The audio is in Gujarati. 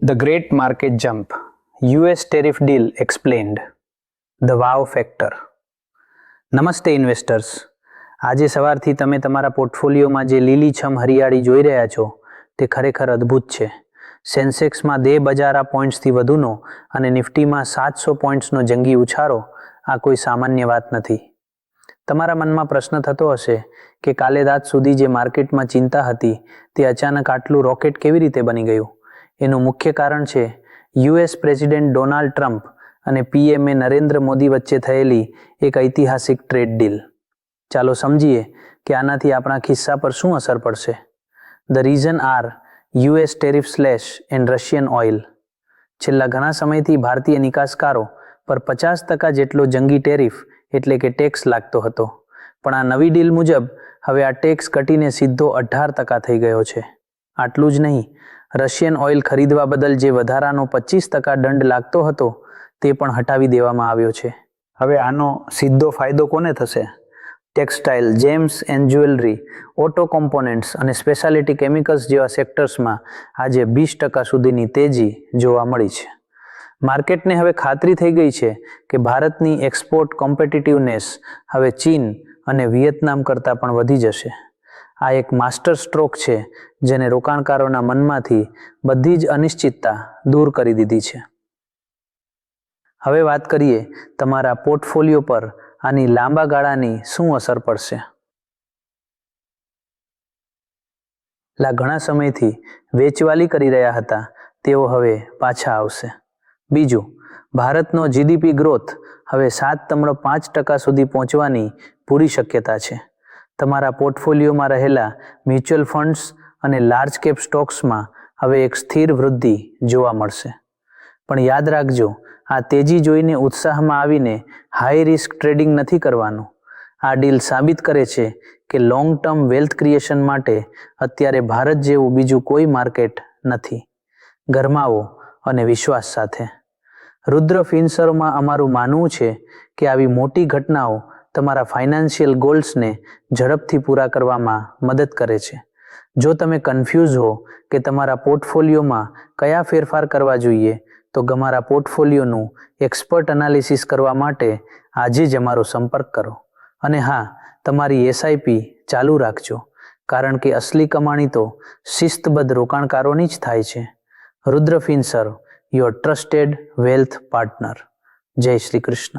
The Great Market Jump, US Tariff Deal Explained, The Wow Factor. નમસ્તે ઇન્વેસ્ટર્સ. આજે સવારથી તમે તમારા પોર્ટફોલિયોમાં જે લીલીછમ હરિયાળી જોઈ રહ્યા છો તે ખરેખર અદ્ભુત છે. સેન્સેક્સમાં 2,000 પોઈન્ટ્સથી વધુનો અને નિફ્ટીમાં 700 પોઈન્ટ્સનો જંગી ઉછાળો આ કોઈ સામાન્ય વાત નથી. તમારા મનમાં પ્રશ્ન થતો હશે કે કાલે રાત સુધી જે માર્કેટમાં ચિંતા હતી તે અચાનક આટલું રોકેટ કેવી રીતે બની ગયું? એનું મુખ્ય કારણ છે યુએસ પ્રેસિડેન્ટ ડોનાલ્ડ ટ્રમ્પ અને પીએમએ નરેન્દ્ર મોદી વચ્ચે થયેલી એક ઐતિહાસિક ટ્રેડ ડીલ. ચાલો સમજીએ કે આનાથી આપણા ખિસ્સા પર શું અસર પડશે. The reason are US tariff slash and Russian oil. છેલ્લા ઘણા સમયથી ભારતીય નિકાસકારો પર 50% જેટલો જંગી ટેરિફ એટલે કે ટેક્સ લાગતો હતો, પણ આ નવી ડીલ મુજબ હવે આ ટેક્સ ઘટીને સીધો 18% થઈ ગયો છે. આટલું જ નહીં, રશિયન ઓઇલ ખરીદવા બદલ જે વધારાનો 25% દંડ લાગતો હતો તે પણ હટાવી દેવામાં આવ્યો છે. હવે આનો સીધો ફાયદો કોને થશે? Textile, gems and jewellery, auto components અને સ્પેશિયાલિટી કેમિકલ્સ જેવા સેક્ટર્સમાં આજે 20% સુધીની તેજી જોવા મળી છે. માર્કેટને હવે ખાતરી થઈ ગઈ છે કે ભારતની એક્સપોર્ટ કોમ્પિટિટિવનેસ હવે ચીન અને વિયેતનામ કરતાં પણ વધી જશે. આ એક માસ્ટર સ્ટ્રોક છે જેને રોકાણકારોના મનમાંથી બધી જ અનિશ્ચિતતા દૂર કરી દીધી છે. હવે વાત કરીએ તમારા પોર્ટફોલિયો પર આની લાંબા ગાળાની શું અસર પડશે. ઘણા સમયથી વેચવાલી કરી રહ્યા હતા તેઓ હવે પાછા આવશે. બીજું, ભારતનો જીડીપી ગ્રોથ હવે 7.5% સુધી પહોંચવાની પૂરી શક્યતા છે. તમારા પોર્ટફોલિયોમાં રહેલા મ્યુચ્યુઅલ ફંડ્સ અને લાર્જ કેપ સ્ટોક્સમાં હવે એક સ્થિર વૃદ્ધિ જોવા મળશે. પણ યાદ રાખજો, આ તેજી જોઈને ઉત્સાહમાં આવીને હાઈ રિસ્ક ટ્રેડિંગ નથી કરવાનું. આ ડીલ સાબિત કરે છે કે લોંગ ટર્મ વેલ્થ ક્રિએશન માટે અત્યારે ભારત જેવું બીજું કોઈ માર્કેટ નથી. ગરમાવો અને વિશ્વાસ સાથે. રુદ્ર ફિનસર્વમાં અમારું માનવું છે કે આવી મોટી ઘટનાઓ તમારા ફાઇનાન્શિયલ ગોલ્સને ઝડપથી પૂરા કરવામાં મદદ કરે છે. જો તમે કન્ફ્યુઝ હો કે તમારા પોર્ટફોલિયોમાં કયા ફેરફાર કરવા જોઈએ તો તમારા પોર્ટફોલિયોનું એક્સપર્ટ એનાલિસિસ કરવા માટે આજે જ અમારો સંપર્ક કરો. અને હા, તમારી એસઆઈપી ચાલુ રાખજો, કારણ કે અસલી કમાણી તો શિસ્તબદ્ધ રોકાણકારોની જ થાય છે. રુદ્ર Finserv, your trusted wealth partner. જય શ્રી કૃષ્ણ.